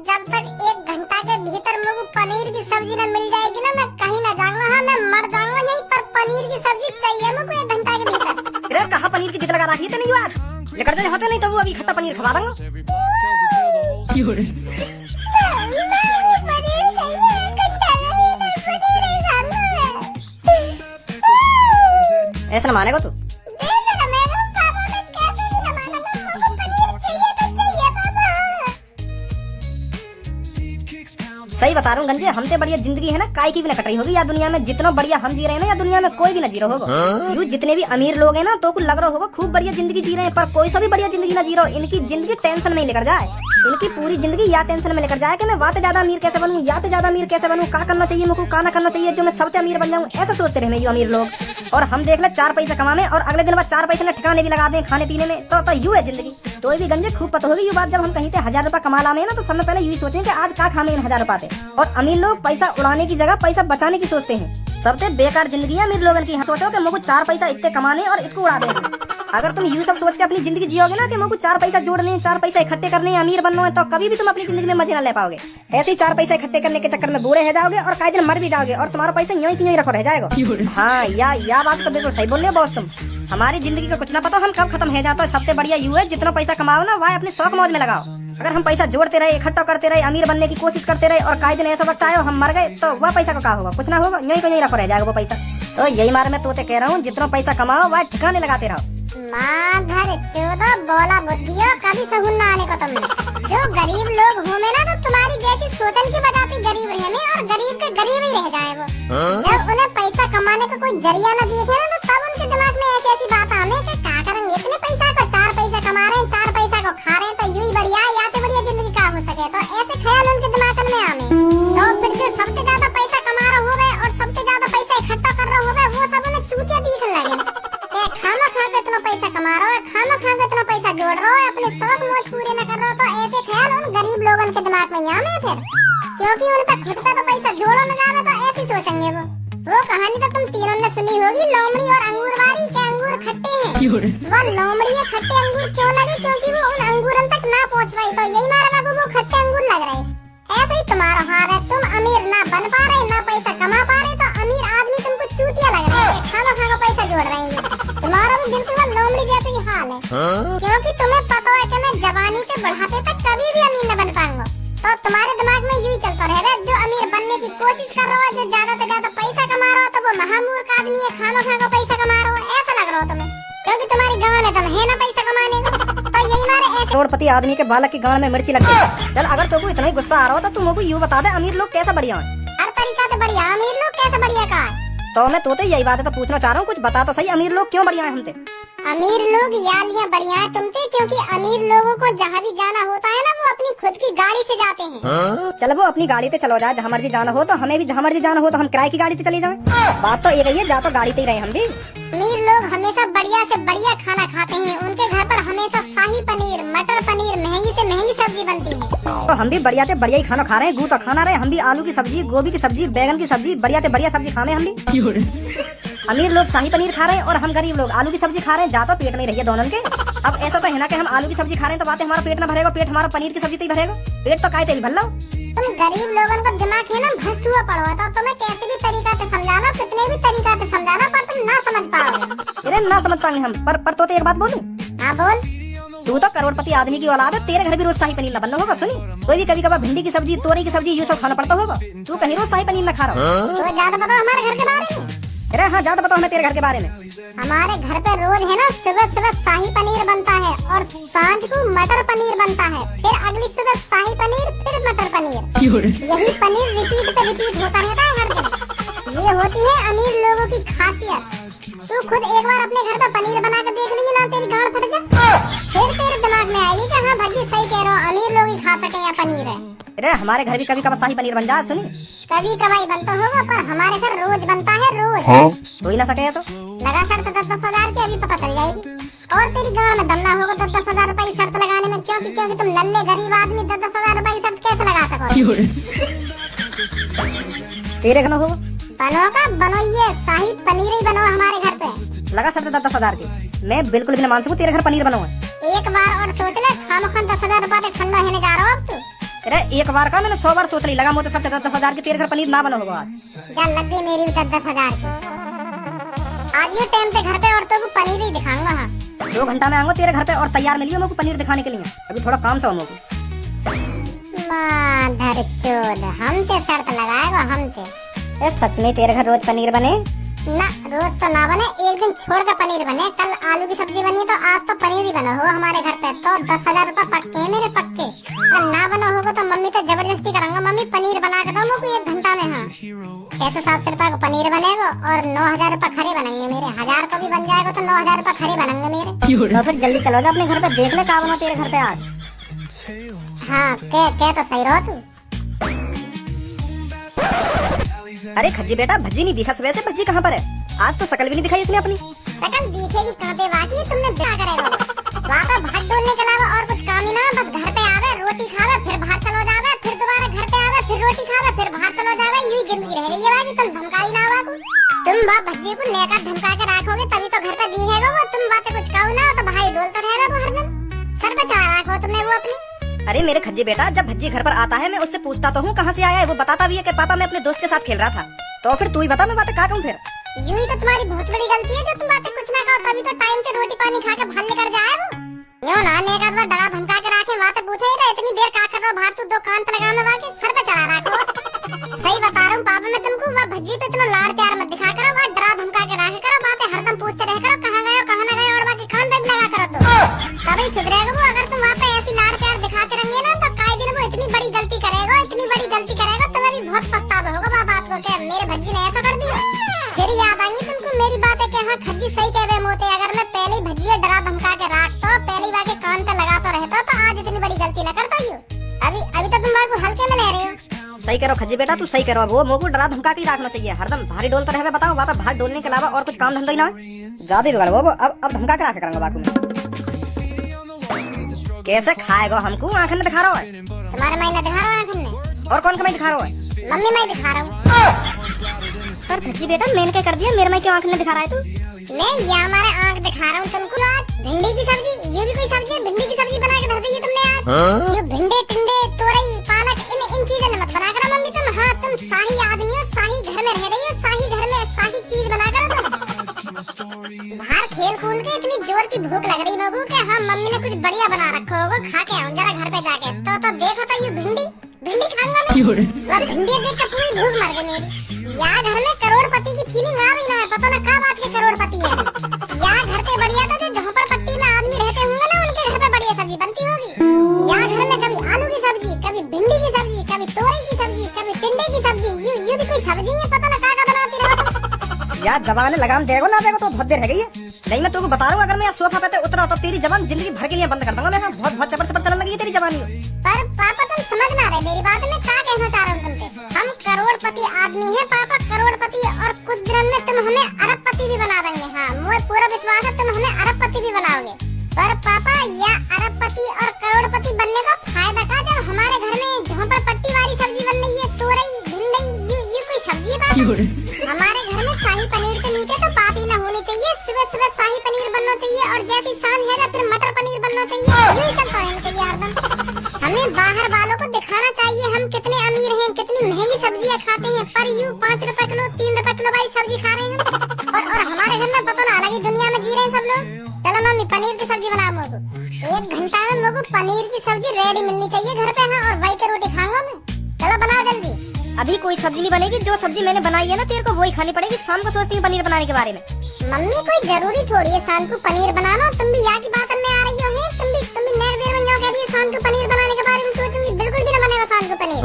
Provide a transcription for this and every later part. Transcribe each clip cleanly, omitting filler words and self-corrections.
जब तक 1 घंटा के भीतर मुझे पनीर की सब्जी न मिल जाएगी ना, मैं कहीं ना जाऊंगा। हाँ, मैं मर जाऊंगा नहीं, पर पनीर की सब्जी चाहिए मुझे 1 घंटा के भीतर। अरे कहाँ पनीर की जिद लगा रखी है नहीं यार, लेकर जाए होते नहीं तो वो अभी खट्टा पनीर खवा दूंगा। ऐसा न मानेगा तू? सही बता रहा हूँ गंजे, हमसे बढ़िया जिंदगी है ना काय की भी ना कट रही होगी या दुनिया में। जितना बढ़िया हम जी रहे हैं ना या दुनिया में कोई भी ना जी रहा होगा। यू जितने भी अमीर लोग हैं ना तो कुछ लग रहा होगा खूब बढ़िया जिंदगी जी रहे हैं, पर कोई सा भी बढ़िया जिंदगी ना जी रहा हो। इनकी जिंदगी टेंशन में ही लेकर जाए, इनकी पूरी जिंदगी या टेंशन में लेकर जाए कि मैं वाते ज्यादा अमीर कैसे बनूं, या तो ज्यादा अमीर कैसे बनूं, क्या करना चाहिए मुझको, क्या ना करना चाहिए जो मैं सबसे अमीर बन जाऊं। ऐसा सोचते रहे ये अमीर लोग। और हम देख ले 4 पैसे कमाने और अगले दिन बाद 4 पैसे ठिकाने भी लगा दें खाने पीने में, तो यू है जिंदगी। तो भी गंजे खूब पता होगी ये बात, जब हम कहीं 1000 रुपया कमा लाए ना तो सबसे पहले यही सोचें कि आज क्या खामे इन 1000 रुपया से। और अमीर लोग पैसा उड़ाने की जगह पैसा बचाने की सोचते हैं। सबसे बेकार जिंदगी है अमीर लोगों की। सोचो कि मुझको 4 पैसा इतने कमाने और इसको उड़ा देंगे। अगर तुम यू सब सोच के अपनी जिंदगी जियोगे ना कि मुझको 4 पैसा जोड़ने, 4 पैसा इकट्ठे करने, अमीर बनना है, तो कभी भी तुम अपनी जिंदगी में मजे न ले पाओगे। ऐसे ही 4 पैसा इकट्ठे करने के चक्कर में बूढ़े रह जाओगे और कई दिन मर भी जाओगे और तुम्हारा पैसा यहीं की यहीं रखो रह जाएगा। हाँ, या बात तो बिल्कुल सही बोल रहे हो बॉस तुम। हमारी जिंदगी का कुछ ना पता हम कब खत्म हो जाता है। सबसे बढ़िया यू है जितना पैसा कमाओ ना वह अपने शौक मौज में लगाओ। अगर हम पैसा जोड़ते रहे, इकट्ठा करते रहे, अमीर बनने की कोशिश करते रहे और कई दिन ऐसा वक्त आयो हम मर गए, तो वह पैसा का क्या होगा? कुछ ना होगा, यहीं को यहीं रखो रह जाएगा वो पैसा। तो यही मारे मैं तोते कह रहा हूँ, जितना पैसा कमाओ वह ठिकाने लगाते रहो। माधर 14 बोला बुद्धियों, कभी सहून ना आने को तुमने। जो गरीब लोग होंगे ना तो तुम्हारी जैसी सोचन की वजह से गरीब रहने और गरीब के गरीब ही रह जाए वो। जब उन्हें पैसा कमाने का कोई जरिया न दिखे ना तो तब उनके दिमाग में ऐसी ऐसी बात आने कि क्या करेंगे इतने पैसा को, 4 पैसा कमा रहे हैं, 4 पैसा को खा रहे हैं, तो यूं ही बढ़िया या तो बढ़िया जिंदगी का हो सके। तो ऐसे ख्याल उनके दिमाग में आने। तो फिर जो सबसे ज्यादा पैसा कमा रहे होगे और सबसे ज्यादा पैसा इकट्ठा कर रहे होगे वो सब उन्हें चूतिया दिखने लगे। खाना खा के इतना पैसा कमा रहा है, खाना खा के इतना पैसा जोड़ रहा है, अपने शौक मौज पूरे न कर रहा, तो ऐसे ख्याल उन गरीब लोगों के दिमाग में आने फिर। क्योंकि उनका खुद का तो पैसा जोड़ो न जावे तो ऐसे सोचेंगे वो कहानी तो तुम तीनों ने सुनी होगी, लोमड़ी और अंगूर वाली के अंगूर खट्टे हैं। वो लोमड़ी है खट्टे अंगूर क्यों लगे? क्योंकि वो उन अंगूरन तक ना पहुँच पाई, तो यही मारा बाबू वो खट्टे अंगूर लग रहे। ऐसे ही तुम्हारा हाल है, तुम अमीर ना बन पा रहे, ना पैसा कमा पा रहे, तो अमीर आदमी तुमको चूतिया लग रहा है, खाना खा पैसा जोड़ रहे हैं। तुम्हारा भी बिल्कुल लोमड़ी जैसे ही हाल है। क्योंकि तुम्हें पता है कि मैं जवानी से बढ़ाते तक कभी भी अमीर न बन पाऊंगा। तो तुम्हारे दिमाग में यूं ही चलता रहेगा, जो अमीर बनने की कोशिश कर रहा है, जो ज्यादा से ज्यादा पैसा कमा रहा है, तो वो महामूर्ख आदमी है, खाना खा पैसा कमा रहा है, ऐसा लग रहा हो तुम्हें। क्योंकि तुम्हारी गांव में दम है ना पैसा कमाने का। तो यही मारे ऐसे करोड़पति आदमी के बालक की गांव में मिर्ची लगती है। चल अगर तुमको इतना ही गुस्सा आ रहा हो तो तुम मुझको यूँ बता दे अमीर लोग कैसा बढ़िया है? हर तरीका से बढ़िया। अमीर लोग कैसे बढ़िया का? तो मैं तोते यही बात है तो पूछना चाह रहा हूँ, कुछ बता तो सही अमीर लोग क्यों बढ़िया है हमसे? अमीर लोग यालियां बढ़िया है तुमसे, क्योंकि अमीर लोगों को जहाँ भी जाना होता है ना वो अपनी खुद की गाड़ी से जाते हैं। चल वो अपनी गाड़ी से चलो जाए, जहाँ मर्जी जाना हो, तो हमें भी जहाँ मर्जी जाना हो तो हम किराए की गाड़ी से चले जाएं। बात तो एक ही है, जा तो गाड़ी से ही रहे हम भी। अमीर लोग हमेशा बढ़िया से बढ़िया खाना खाते हैं। उनके घर पर हमेशा शाही पनीर, मटर पनीर, महंगी से महंगी सब्जी बनती है। तो हम भी बढ़िया से बढ़िया ही खाना खा रहे हैं, गू तो खाना रहे। हम भी आलू की सब्जी, गोभी की सब्जी, बैगन की सब्जी, बढ़िया से बढ़िया सब्जी खा रहे हैं हम भी। अमीर लोग शाही पनीर खा रहे हैं और हम गरीब लोग आलू की सब्जी खा रहे हैं। जा तो पेट में रहिए दोनों के। अब ऐसा तो है ना कि हम आलू की सब्जी खा रहे हैं तो बात हमारा पेट न भरेगा, पेट हमारा पनीर की सब्जी से ही भरेगा। पेट तो काय तेरी भल्ला। तुम गरीब लोगों का दिमाग है ना भ्रष्ट हुआ पड़ा था। तुम्हें कैसे भी तरीका से समझाना, कितने भी तरीका से समझाना, पर तुम ना समझ पाओगे। अरे ना समझ पाएंगे हम, पर तो एक बात बोलूं। हाँ बोल। तू तो करोड़पति आदमी की औलाद है, तेरे घर भी रोज शाही पनीर न बनना होगा। सुनी, कोई भी कभी कभार भिंडी की सब्जी, तोरी की सब्जी ये सब खाना पड़ता होगा। तू कहीं रोज शाही पनीर न खा रहा हो। तो ज्यादा बताओ हमारे घर के बारे में। अरे हाँ ज्यादा बताओ हमें तेरे घर के बारे में। हमारे घर पे रोज है ना सुबह सुबह शाही पनीर बनता है और सांझ को मटर पनीर बनता है, फिर अगली सुबह शाही पनीर, फिर मटर पनीर। यही पनीर रिपीट पे रिपीट होता रहता है हर दिन। ये होती है अमीर लोगों की खासियत। तू खुद एक बार अपने घर पे पनीर बना कर देख लीजिए ना, तेरी गांड फट जाए। फिर तेरे दिमाग में आएगी कि हाँ भजी सही कह रहा हूँ, अमीर लोग ही खा सके या पनीर है। अरे हमारे घर भी कभी कभार शाही पनीर बन जाए। सुनी, कभी कभाई बनता होगा, पर हमारे घर रोज बनता है, रोज। हो ही ना सके तो लगा शर्त 10-10 हजार की, अभी पता चल जाएगी। और तेरी गांव में दम ना होगा 10-10 हजार रुपए शर्त लगाने में। क्योंकि तुम नल्ले गरीब आदमी 10-10 हजार रुपए शर्त कैसे लगा सको? तेरे घर होगा बनो का बनो, ये शाही पनीर ही बनो हमारे घर पे। लगा शर्त 10-10 हजार की। मैं बिल्कुल भी न मान सकूं तेरे घर पनीर बनो है। एक बार और सोच ले, खामखान 10 हजार रुपए खंडा है जा रहा हो अब तू। अरे एक बार का मैंने 100 बार सोच ली, लगा मुझे सबसे 10,000 के तेरे घर पनीर ना बना होगा आज। जा लग गई मेरी भी 10,000 की। आज ये टाइम पे घर पे औरतों को पनीर ही दिखाऊंगा। हाँ 2 घंटा में आऊंगा तेरे घर पे और तैयार मिलियो मेरे को पनीर दिखाने के लिए। अभी थोड़ा काम सा हो मेरे को। माधर चोद, हम ते शर्त लगाएगा हम ते। ए सच में तेरे घर रोज पनीर बने? ना रोज तो ना बने, एक दिन छोड़ कर पनीर बने। कल आलू की सब्जी बनी तो आज तो पनीर ही बना हो हमारे घर पे। तो 10,000 रुपए पक्के है मेरे, पक्के। कल ना बना होगा तो मम्मी तो जबरदस्ती करूंगा, मम्मी पनीर बना के दो मुझे 1 घंटा में। हाँ 600-700 रुपए का पनीर बनेगा और 9,000 रुपए खरे बनेंगे मेरे। 1,000 का भी बन जाएगा तो 9,000 रुपए खरे बनेंगे मेरे। तो फिर जल्दी चलो जा अपने घर पे, देख ले का बना तेरे घर पे आज। हाँ क्या तो सही रहो तू। अरे खज्जी बेटा, भज्जी नहीं दिखा सुबह से, भज्जी कहाँ पर है? आज तो शकल भी नहीं दिखाई इसने अपनी। शकल दिखेगी कहाँ पे बाकी, तुमने क्या करेगा? वहाँ पर भाग डोलने के अलावा और कुछ काम ही ना, बस घर पे आवे, रोटी खावे, फिर बाहर चलो जावे, फिर दोबारा घर पे आवे, फिर रोटी खावे, फिर बाहर चलो जावे। यूं ही जिंदगी रह गई है बाकी। तुम धमकाई ना हुआ को, तुम बाप भज्जी को लेकर धमका के रखोगे तभी तो घर पे दी है वो। तुम बातें कुछ कहो ना तो भाई डोलता रहेगा वो हरदम। सर पे चढ़ा रखो तुमने वो अपनी। अरे मेरे खज्जी बेटा, जब भज्जी घर पर आता है मैं उससे पूछता तो हूँ कहाँ से आया है। वो बताता भी है कि पापा मैं अपने दोस्त के साथ खेल रहा था। तो फिर तू ही बता मैं बातें क्या कहूँ फिर। यूं ही तो तुम्हारी बहुत बड़ी गलती है जो तुम बातें कुछ ना कहो तभी तो टाइम से रोटी पानी खा के भाल लेकर जाए वो। यूं ना एक आध बार डरा धमका के रखे, बातें पूछे ही इतनी देर क्या कर रहा हो बाहर, तू 2 कान पे लगाने वाके सर पे चढ़ा रखो। सही बता रहा हूँ पापा मैं तुमको, वह भज्जी पे इतना लाड़ प्यार मत दिखा करो, वह डरा धमका के रखे करो, बातें हरदम पूछते रह करो कहाँ गए कहाँ न गए, और बाकी कान पे लगा करो तो तभी सुधरेगा वो। अगर तुम वहाँ पे ऐसी लाड़ प्यार दिखाते रहेंगे ना तो कई दिन वो इतनी बड़ी गलती करेगा, इतनी बड़ी गलती करेगा, तुम्हें भी बहुत पछतावा होगा बात को कि मेरे भज्जी ने ऐसा कर दिया। फिर याद आएंगी तुमको मेरी बातें कि हाँ खज्जी सही कह रहे मोते। अगर मैं पहले ही भज्जी डरा धमका के रखता, पहली बार के कान पे लगाता रहता तो आज इतनी बड़ी गलती न करता यूं। अभी तो तुम बात को हल्के में ले रहे हो। सही करो खज्जी बेटा, तू सही करो। वो मोको डरा धमका के रखना चाहिए, हरदम भारी डोलता रहे। बताओ वहाँ पर भाग डोलने के अलावा और कुछ काम धंधा ही ना ज्यादा बिगड़ वो। अब धमका के रखे करूंगा बाकू में। कैसे खाएगा हमको? आंखन में दिखा रहा है तुम्हारे मैं दिखा रहा हूँ आंखन में। और कौन का मैं दिखा रहा है? मम्मी मैं दिखा रहा हूँ। पर भज्जी बेटा मैंने क्या कर दिया? मेरे में क्यों आंख में दिखा रहा है तू? मैं ये हमारे आंख दिखा रहा हूँ तुमको। आज भिंडी की सब्जी, ये भी कोई सब्जी है? भिंडी की सब्जी बना के धर दी है तुमने आज। ये भिंडे टिंडे तोरई पालक इन चीजों ने मत बना कर मम्मी तुम। हाँ तुम शाही आदमी हो, शाही घर में रह रही हो, शाही घर में शाही चीज बना कर तुम। बाहर खेल कूद के इतनी जोर की भूख लग रही लोगों के। हाँ मम्मी ने कुछ बढ़िया बना रखा होगा, खा के आऊँ जरा घर पे जाके। तो देखो तो ये भिंडी खाऊंगा मैं। बस भिंडी देख के पूरी भूख मर गई मेरी। यहाँ घर में करोड़पति की फीलिंग आ रही ना है, पता ना क्या बात के करोड़पति है। यहाँ घर पे बढ़िया था जो झोपड़पट्टी में आदमी रहते होंगे ना, उनके घर पे बढ़िया सब्जी बनती होगी। यहाँ घर में कभी आलू की सब्जी, कभी भिंडी की सब्जी, कभी तोरई की सब्जी, कभी टिंडे की सब्जी। ये भी कोई सब्जी है? पता ना क्या बनाती रहे। यार जबान ने लगाम देगा ना देगा तो बहुत देर रह गई है। नहीं मैं तुमको बता रहा हूँ, अगर मैं सोफा पे उतरा तो तेरी जबान जिंदगी भर के लिए बंद कर दूंगा मैं। बहुत चपर चलन लगी है तेरी जबान। पर पापा तुम समझ ना रहे मेरी बात। मैं क्या कहना चाह रहा हूँ तुमसे। हम करोड़पति आदमी हैं पापा, करोड़पति, और कुछ दिनों में तुम हमें अरबपति भी बना देंगे। हाँ मुझे पूरा विश्वास है तुम हमें अरबपति भी बनाओगे। पर पापा यह अरबपति और करोड़पति बनने का फायदा क्या जब हमारे घर में झोपड़पट्टी वाली सब्जी बन रही है, तोरई भिंडी। ये कोई सब्जी है पापा? हमारे घर में शाही पनीर के नीचे तो बात ही न होनी चाहिए। सुबह शाही पनीर बनना चाहिए और जैसी शान है फिर मटर पनीर बनना चाहिए। यूं ही चलता रहना चाहिए हरदम। हमें बाहर वालों को दिखाना चाहिए हम कितने अमीर हैं, कितनी महंगी सब्जियां खाते हैं, पर यूं 5 रुपए किलो 3 रुपए किलो वाली सब्जी खा रहे हैं। और हमारे घर में पता ना अलग ही दुनिया में जी रहे हैं सब लोग। चलो मम्मी पनीर की सब्जी बनाओ मुझको। 1 घंटा में मुझको पनीर की सब्जी रेडी मिलनी चाहिए घर पे। हाँ और वही की रोटी खाऊंगा मैं। चलो बनाओ जल्दी। अभी कोई सब्जी नहीं बनेगी, जो सब्जी मैंने बनाई है ना तेरे को वही खानी पड़ेगी। शाम को सोचती हूँ पनीर बनाने के बारे में। मम्मी कोई जरूरी थोड़ी है शाम को पनीर बनाना। तुम भी यहाँ की बात में आ रही हो। तुम भी नेक देर में कह रही है शाम को पनीर बनाने के बारे में सोचूंगी। बिल्कुल भी न बनेगा शाम को पनीर।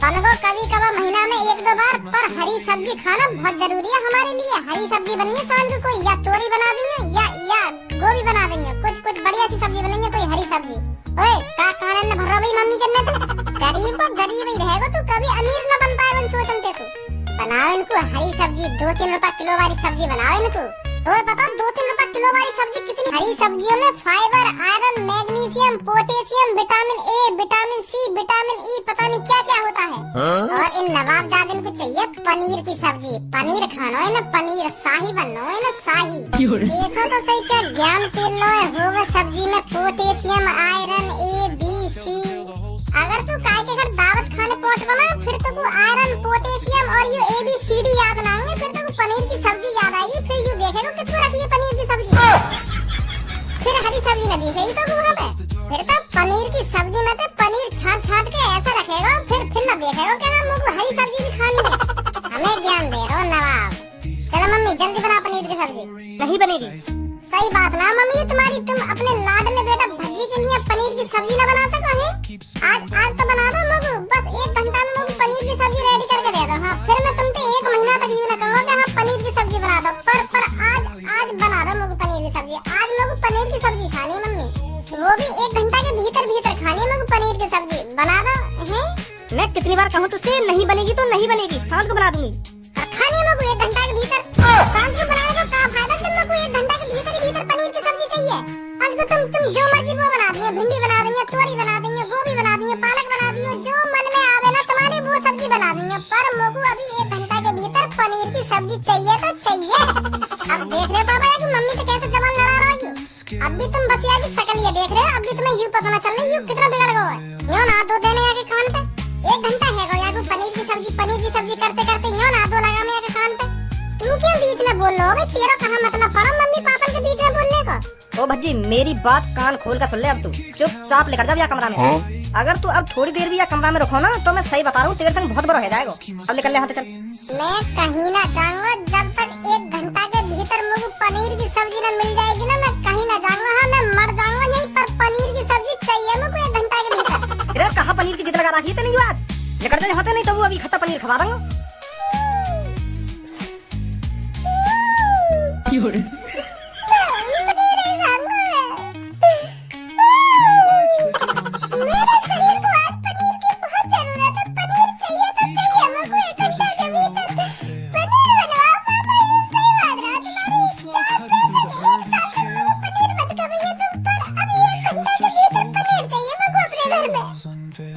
बनेगा कभी कभार महीना में 1-2 बार, पर हरी सब्जी खाना बहुत जरूरी है हमारे लिए। हरी सब्जी बनेगी शाम को, कोई या तोरी बना देंगे या गोभी बना देंगे। कुछ बढ़िया सी सब्जी बनेंगे, कोई हरी सब्जी। ओए का कानन न भर भाई मम्मी करने तो गरीब को गरीब ही रहेगा तू, कभी अमीर न बन पाएगा सोचते तू। बनाओ इनको हरी सब्जी, 2-3 रुपए किलो वाली सब्जी बनाओ इनको। तो पता 2-3 रुपए किलो वाली सब्जी कितनी? हरी सब्जियों में fibre, iron, magnesium, potassium, vitamin A, vitamin C, vitamin E, पता नहीं क्या क्या होता है। और इन नवाबजादिन को चाहिए पनीर की सब्जी। पनीर खाना है ना, पनीर शाही बनना है ना, शाही। देखो तो सही क्या ज्ञान तेल हो सब्जी में पोटेशियम, आयरन, ए, बी, सी। अगर तू काय के घर और ये ABCD याद ना होंगे, फिर तो पनीर की सब्जी याद आएगी, फिर यूँ देखेगा कितना रखी है पनीर की सब्जी, फिर हरी सब्जी न दिखेगी तो वहाँ पे, फिर तो पनीर की सब्जी में तो पनीर छाट छाट के ऐसा रखेगा, फिर न देखेगा क्या नाम मुझको हरी सब्जी भी खानी है। हमें ज्ञान दे रहा हो नवाब। चलो मम्मी जल्दी बना पनीर की सब्जी। नहीं बनेगी। सही बात ना मम्मी तुम्हारी, तुम अपने लाडले बेटा भज्जी के लिए पनीर की सब्जी ना बना सको है? आज तो बना दो मुझे, बस 1 घंटा में मुझे पनीर की सब्जी रेडी करके दे दो। हाँ फिर मैं तुमसे 1 महीना तक यूँ न कहूँगा कि हाँ पनीर की सब्जी बना दो, पर आज बना दो मुझे पनीर की सब्जी। आज मुझे पनीर की सब्जी खानी है मम्मी, वो भी 1 घंटा के भीतर खानी है मुझे पनीर की सब्जी, बना दो है? मैं कितनी बार कहूँ तुझसे, नहीं बनेगी तो नहीं बनेगी, शाम को बना दूंगी। खानी है मुझे 1 घंटा के भीतर, शाम को बनाने का क्या फायदा जब मुझे 1 घंटा के भीतर पनीर की सब्जी चाहिए। आज तो तुम जो मर्जी वो बना दिए, भिंडी बना दिए, तोरी बना दिए, गोभी बना दिए, पालक बना दिए, जो मन में आवे ना तुम्हारे वो सब्जी बना दिए, पर मुझे अभी 1 घंटा के भीतर पनीर की सब्जी चाहिए तो चाहिए। अब देख रहे पापा कि मम्मी से कैसे जबान लड़ा रहा हूँ, अब भी तुम बस यार शकल ये देख रहे हो, अब भी तुम्हें यूँ पता न चल रही यूँ कितना बिगड़ गया है। यूँ ना दो देने आके कान पे 1 घंटा है गो यार पनीर की सब्जी करते करते यूँ ना दो लगा मैं कान पे। तू क्यों बीच में बोल रहा हो? तेरा कहाँ मतलब पड़ा मम्मी पापा के बीच में बोलने को? ओ भज्जी मेरी बात कान खोल कर सुन ले, अब तू चुपचाप लेकर जा या कमरा में। अगर तू अब थोड़ी देर भी या कमरा में रखो ना तो मैं सही बता रहा हूँ तेरे संग बहुत बुरा हो जाएगा। अब निकल ले यहाँ से चल। मैं कहीं ना जाऊंगा जब तक 1 घंटा के भीतर मुझे पनीर की सब्जी न मिल जाएगी ना, मैं कहीं ना जाऊंगा। हाँ मैं मर जाऊंगा नहीं, पर पनीर की सब्जी चाहिए मुझे 1 घंटा के भीतर। अरे कहाँ पनीर की जिद लगा रखी है तेरी बात, निकल जा यहाँ से, नहीं तो वो अभी खट्टा पनीर खवा दूंगा।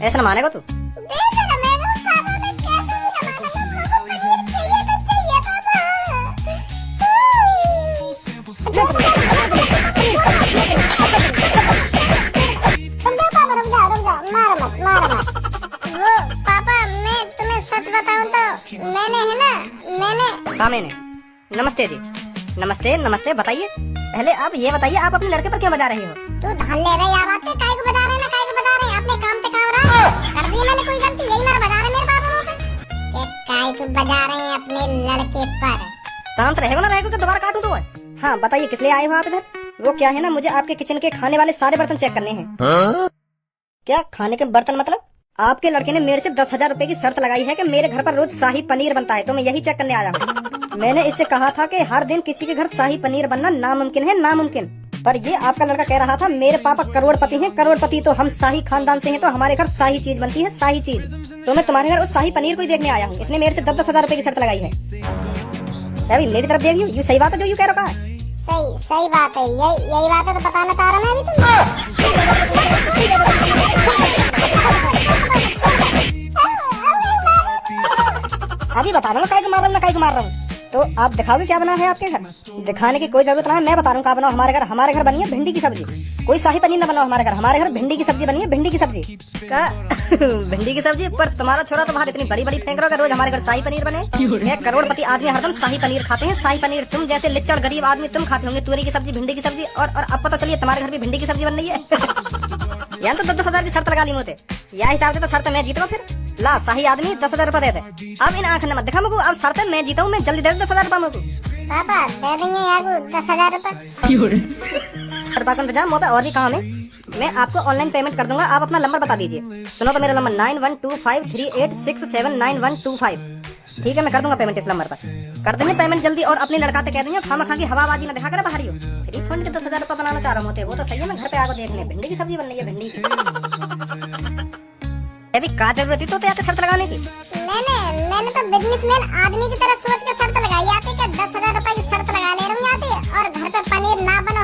ऐसा न मानेगा तू? मैंने नमस्ते जी, नमस्ते बताइए। पहले आप ये बताइए आप अपने लड़के पर क्यों बजा रही हो? तू धान ले रहे यार बातें काहे को बजा रहे ना, काहे को बजा रहे? अपने काम पे काम रहा कर दी मैंने कोई गलती, यही मेरा बजा रहे मेरे पापा पे कि काहे को बजा रहे हैं अपने लड़के पर। शांत रहेगा ना, रहेगा तो दोबारा काटूं तो। हाँ बताइए किस लिए आए हो आप इधर? वो क्या है ना, मुझे आपके किचन के खाने वाले सारे बर्तन चेक करने हैं। क्या खाने के बर्तन मतलब? आपके लड़के ने मेरे से 10,000 रुपए की शर्त लगाई है कि मेरे घर पर रोज शाही पनीर बनता है, तो मैं यही चेक करने आया हूँ। मैंने इससे कहा था कि हर दिन किसी के घर शाही पनीर बनना नामुमकिन है, नामुमकिन। पर ये आपका लड़का कह रहा था मेरे पापा करोड़पति हैं, करोड़पति तो हम शाही खानदान से हैं, तो हमारे घर शाही चीज बनती है, शाही चीज। तो मैं तुम्हारे घर उस शाही पनीर को ही देखने आया हूँ। इसने मेरे से 10,000 रुपए की शर्त लगाई है। अभी मेरी तरफ देखियो, यू सही बात है जो यू कह रहा है? सही बात है, यही बात है तो बताना चाह रहा मैं अभी बता रहा हूँ काहे को मार रहा हूँ। तो आप दिखाओगे क्या बना है आपके घर? दिखाने की कोई जरूरत नहीं, मैं बता रहा हूँ क्या बना हमारे घर बनी है भिंडी की सब्जी। कोई शाही पनीर न बनाओ हमारे घर भिंडी की सब्जी बनी है, भिंडी की सब्जी का भिंडी की सब्जी। पर तुम्हारा छोरा तो बाहर इतनी बड़ी फेंक रहा है रोज हमारे घर शाही पनीर बने। एक करोड़पति आदमी हरदम शाही पनीर खाते हैं, शाही पनीर। तुम जैसे लिच्चड़ गरीब आदमी तुम खाते होंगे तूरी की सब्जी, भिंडी की सब्जी, और अब पता चलिए तुम्हारे घर भी भिंडी की सब्जी बन रही है। यहाँ तो 10,000 की शर्त लगा ली मुझे, यह हिसाब से तो शर्त मैं जीतूंगा। फिर ला शाही आदमी 10,000 रुपए दे दे। अब इन आंख ने मत दिखा मुझको, अब शर्त है मैं जीता हूँ, मैं जल्दी दे 10,000 रुपए मुझको। पापा दे देंगे यार 10,000 रुपए का इंतजाम मोबाइल और भी काम है, मैं आपको ऑनलाइन पेमेंट कर दूंगा। आप अपना नंबर बता दीजिए। सुनो तो मेरा नंबर 912538679125। ठीक है मैं कर दूंगा पेमेंट इस नंबर पर। कर देंगे पेमेंट जल्दी, और अपने लड़का से कह देंगे खामा की हवाबाजी न दिखा कर बाहर ही हो। फ्री फंड के 10,000 रुपए बनाना चाह रहा हूँ, वो तो सही है। मैं घर पे आकर देखने भिंडी की सब्जी बन रही है, भिंडी की। अभी क्या जरूरत थी तो आते शर्त लगाने की? मैंने तो बिजनेसमैन आदमी की तरह सोच कर शर्त लगाई आती कि 10,000 रुपए की शर्त लगा ले रही आती, और घर पे पनीर ना बनो